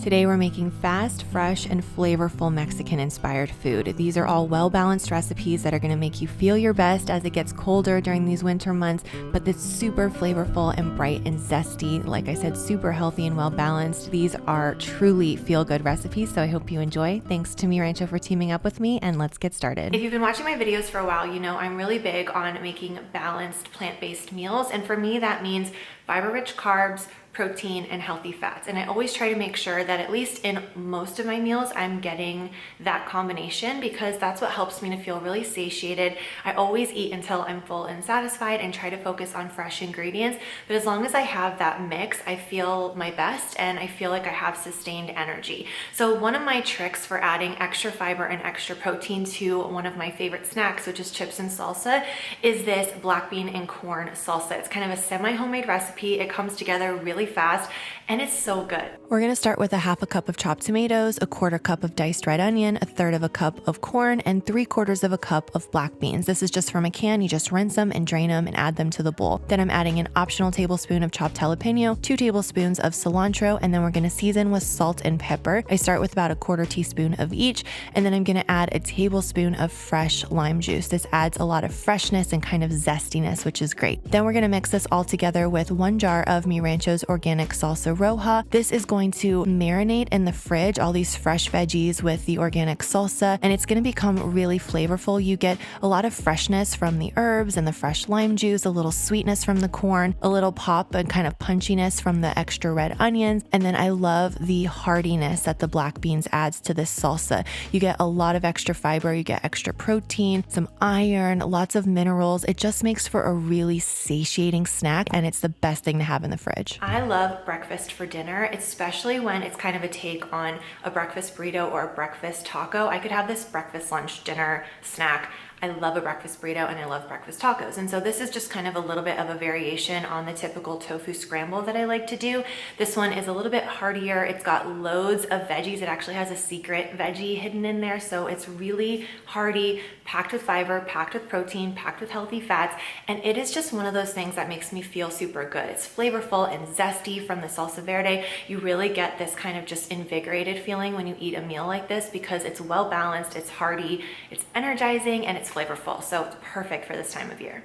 Today we're making fast, fresh, and flavorful Mexican-inspired food. These are all well-balanced recipes that are going to make you feel your best as it gets colder during these winter months, but it's super flavorful and bright and zesty. Like I said, super healthy and well-balanced. These are truly feel-good recipes, so I hope you enjoy. Thanks to Mi Rancho for teaming up with me, and let's get started. If you've been watching my videos for a while, you know I'm really big on making balanced plant-based meals, and for me that means fiber-rich carbs, protein, and healthy fats. And I always try to make sure that at least in most of my meals, I'm getting that combination because that's what helps me to feel really satiated. I always eat until I'm full and satisfied and try to focus on fresh ingredients. But as long as I have that mix, I feel my best and I feel like I have sustained energy. So one of my tricks for adding extra fiber and extra protein to one of my favorite snacks, which is chips and salsa, is this black bean and corn salsa. It's kind of a semi-homemade recipe. It comes together really fast and it's so good. We're gonna start with a half a cup of chopped tomatoes, a quarter cup of diced red onion, a third of a cup of corn, and 3/4 of a cup of black beans. This is just from a can. You just rinse them and drain them and add them to the bowl. Then I'm adding an optional tablespoon of chopped jalapeno, 2 tablespoons of cilantro, and then we're gonna season with salt and pepper. I start with about a 1/4 teaspoon of each, and then I'm gonna add a tablespoon of fresh lime juice. This adds a lot of freshness and kind of zestiness, which is great. Then we're gonna mix this all together with 1 jar of Mi Rancho's organic salsa roja. This is going to marinate in the fridge, all these fresh veggies with the organic salsa, and it's going to become really flavorful. You get a lot of freshness from the herbs and the fresh lime juice, a little sweetness from the corn, a little pop and kind of punchiness from the extra red onions, and then I love the heartiness that the black beans adds to this salsa. You get a lot of extra fiber, you get extra protein, some iron, lots of minerals. It just makes for a really satiating snack, and it's the best thing to have in the fridge. I love breakfast for dinner, especially when it's kind of a take on a breakfast burrito or a breakfast taco. I could have this breakfast, lunch, dinner, snack. I love a breakfast burrito and I love breakfast tacos. And so this is just kind of a little bit of a variation on the typical tofu scramble that I like to do. This one is a little bit heartier. It's got loads of veggies. It actually has a secret veggie hidden in there. So it's really hearty, packed with fiber, packed with protein, packed with healthy fats. And it is just one of those things that makes me feel super good. It's flavorful and zesty from the salsa verde. You really get this kind of just invigorated feeling when you eat a meal like this because it's well balanced, it's hearty, it's energizing, and it's flavorful, so it's perfect for this time of year.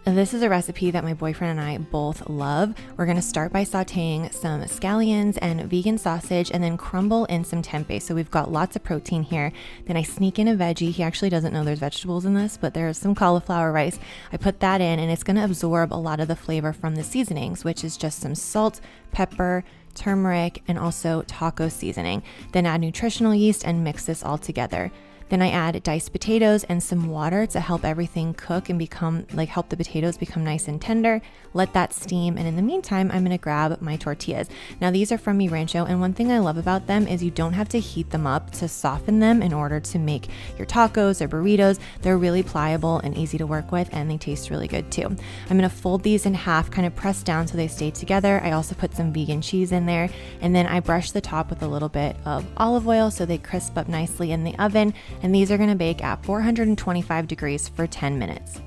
This is a recipe that my boyfriend and I both love. We're gonna start by sauteing some scallions and vegan sausage and then crumble in some tempeh. So we've got lots of protein here. Then I sneak in a veggie. He actually doesn't know there's vegetables in this, but there's some cauliflower rice. I put that in and it's gonna absorb a lot of the flavor from the seasonings, which is just some salt, pepper, turmeric, and also taco seasoning. Then add nutritional yeast and mix this all together. Then I add diced potatoes and some water to help everything cook and help the potatoes become nice and tender. Let that steam, and in the meantime, I'm gonna grab my tortillas. Now these are from Mi Rancho, and one thing I love about them is you don't have to heat them up to soften them in order to make your tacos or burritos. They're really pliable and easy to work with, and they taste really good too. I'm gonna fold these in half, kind of press down so they stay together. I also put some vegan cheese in there, and then I brush the top with a little bit of olive oil so they crisp up nicely in the oven. And these are gonna bake at 425 degrees for 10 minutes.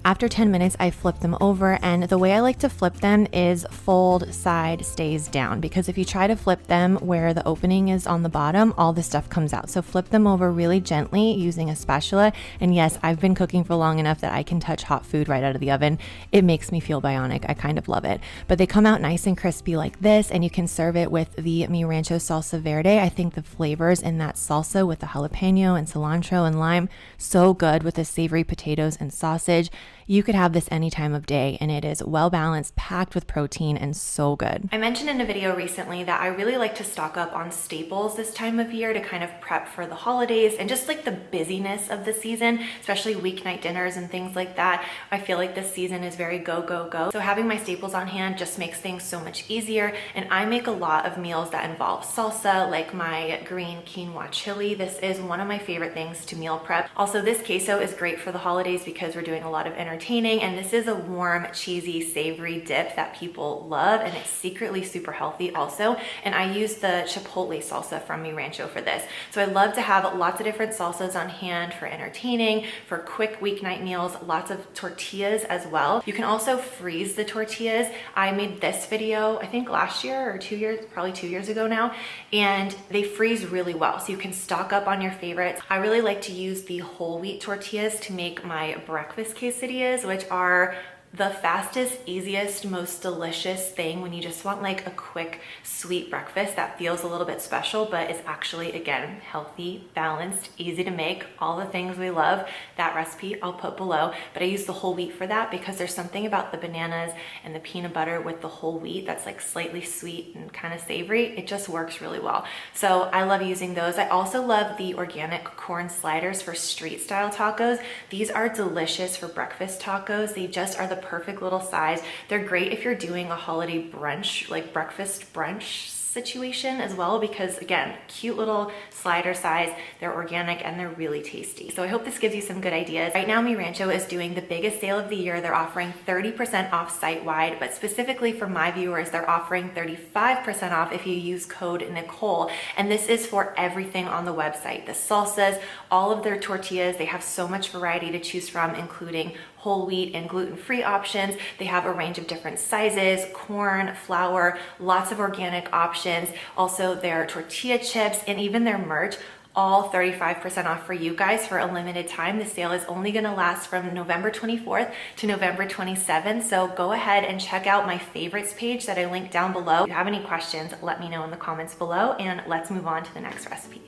After 10 minutes, I flip them over, and the way I like to flip them is fold side stays down, because if you try to flip them where the opening is on the bottom, all the stuff comes out. So flip them over really gently using a spatula. And yes, I've been cooking for long enough that I can touch hot food right out of the oven. It makes me feel bionic. I kind of love it. But they come out nice and crispy like this, and you can serve it with the Mi Rancho salsa verde. I think the flavors in that salsa with the jalapeno and cilantro and lime, so good with the savory potatoes and sausage. You could have this any time of day, and it is well balanced, packed with protein, and so good. I mentioned in a video recently that I really like to stock up on staples this time of year to kind of prep for the holidays and just like the busyness of the season, especially weeknight dinners and things like that. I feel like this season is very go, go, go. So having my staples on hand just makes things so much easier. And I make a lot of meals that involve salsa, like my green quinoa chili. This is one of my favorite things to meal prep. Also, this queso is great for the holidays because we're doing a lot of energy entertaining. And this is a warm, cheesy, savory dip that people love, and it's secretly super healthy also. And I use the chipotle salsa from Mi Rancho for this. So I love to have lots of different salsas on hand for entertaining, for quick weeknight meals, lots of tortillas as well. You can also freeze the tortillas. I made this video, I think last year or 2 years, probably 2 years ago now, and they freeze really well. So you can stock up on your favorites. I really like to use the whole wheat tortillas to make my breakfast quesadillas, which are the fastest, easiest, most delicious thing when you just want like a quick, sweet breakfast that feels a little bit special, but is actually, again, healthy, balanced, easy to make, all the things we love. That recipe I'll put below, but I use the whole wheat for that because there's something about the bananas and the peanut butter with the whole wheat that's like slightly sweet and kind of savory. It just works really well. So I love using those. I also love the organic corn sliders for street style tacos. These are delicious for breakfast tacos. They just are the perfect little size. They're great if you're doing a holiday brunch, like breakfast brunch situation as well, because again, cute little slider size, they're organic and they're really tasty. So I hope this gives you some good ideas. Right now, Mi Rancho is doing the biggest sale of the year. They're offering 30% off site-wide, but specifically for my viewers, they're offering 35% off if you use code Nicole. And this is for everything on the website, the salsas, all of their tortillas. They have so much variety to choose from, including whole wheat and gluten-free options. They have a range of different sizes, corn, flour, lots of organic options. Also their tortilla chips and even their merch, all 35% off for you guys for a limited time. The sale is only gonna last from November 24th to November 27th. So go ahead and check out my favorites page that I linked down below. If you have any questions, let me know in the comments below, and let's move on to the next recipe.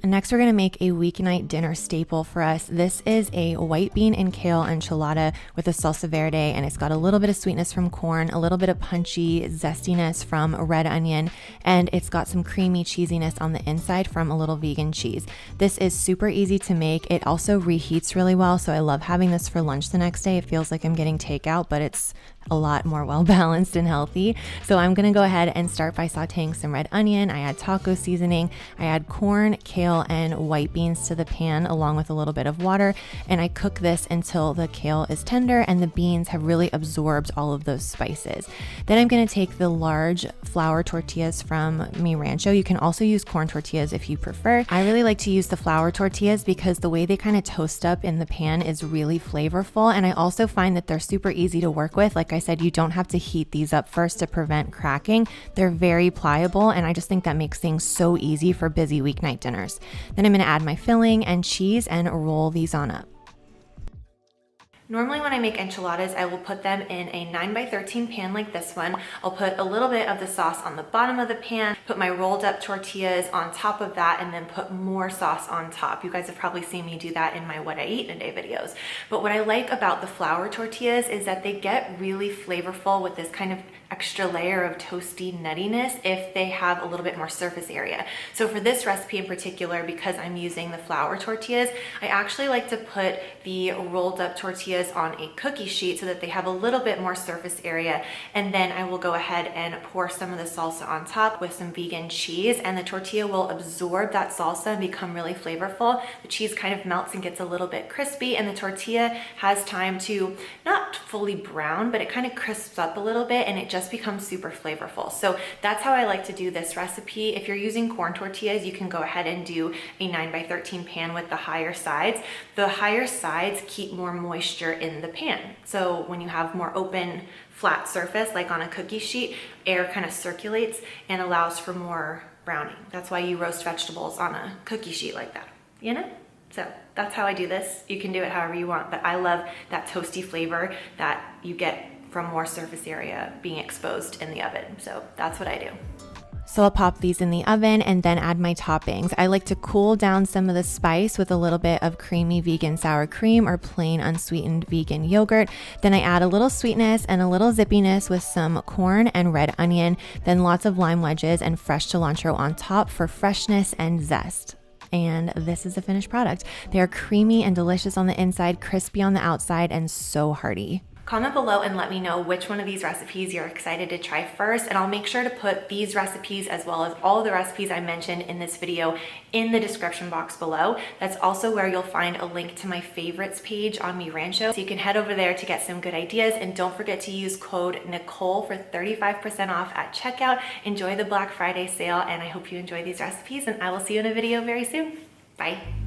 Next, we're gonna make a weeknight dinner staple for us. This is a white bean and kale enchilada with a salsa verde, and it's got a little bit of sweetness from corn, a little bit of punchy zestiness from red onion, and it's got some creamy cheesiness on the inside from a little vegan cheese. This is super easy to make. It also reheats really well, so I love having this for lunch the next day. It feels like I'm getting takeout, but it's a lot more well-balanced and healthy. So I'm gonna go ahead and start by sauteing some red onion. I add taco seasoning. I add corn, kale, and white beans to the pan along with a little bit of water. And I cook this until the kale is tender and the beans have really absorbed all of those spices. Then I'm gonna take the large flour tortillas from Mi Rancho. You can also use corn tortillas if you prefer. I really like to use the flour tortillas because the way they kind of toast up in the pan is really flavorful. And I also find that they're super easy to work with. Like I said, you don't have to heat these up first to prevent cracking. They're very pliable, and I just think that makes things so easy for busy weeknight dinners. Then I'm gonna add my filling and cheese and roll these on up. Normally when I make enchiladas, I will put them in a 9x13 pan like this one. I'll put a little bit of the sauce on the bottom of the pan, put my rolled up tortillas on top of that, and then put more sauce on top. You guys have probably seen me do that in my What I Eat in a Day videos. But what I like about the flour tortillas is that they get really flavorful with this kind of extra layer of toasty nuttiness if they have a little bit more surface area. So for this recipe in particular, because I'm using the flour tortillas, I actually like to put the rolled up tortillas on a cookie sheet so that they have a little bit more surface area. And then I will go ahead and pour some of the salsa on top with some vegan cheese, and the tortilla will absorb that salsa and become really flavorful. The cheese kind of melts and gets a little bit crispy, and the tortilla has time to not fully brown, but it kind of crisps up a little bit, and it just becomes super flavorful. So that's how I like to do this recipe. If you're using corn tortillas, you can go ahead and do a 9x13 pan with the higher sides. The higher sides keep more moisture in the pan. So when you have more open, flat surface, like on a cookie sheet, air kind of circulates and allows for more browning. That's why you roast vegetables on a cookie sheet like that, you know? So that's how I do this. You can do it however you want, but I love that toasty flavor that you get from more surface area being exposed in the oven. So that's what I do. So I'll pop these in the oven and then add my toppings. I like to cool down some of the spice with a little bit of creamy vegan sour cream or plain unsweetened vegan yogurt. Then I add a little sweetness and a little zippiness with some corn and red onion, then lots of lime wedges and fresh cilantro on top for freshness and zest. And this is the finished product. They are creamy and delicious on the inside, crispy on the outside, and so hearty. Comment below and let me know which one of these recipes you're excited to try first, and I'll make sure to put these recipes as well as all of the recipes I mentioned in this video in the description box below. That's also where you'll find a link to my favorites page on Mi Rancho, so you can head over there to get some good ideas. And don't forget to use code Nicole for 35% off at checkout. Enjoy the Black Friday sale, and I hope you enjoy these recipes, and I will see you in a video very soon. Bye.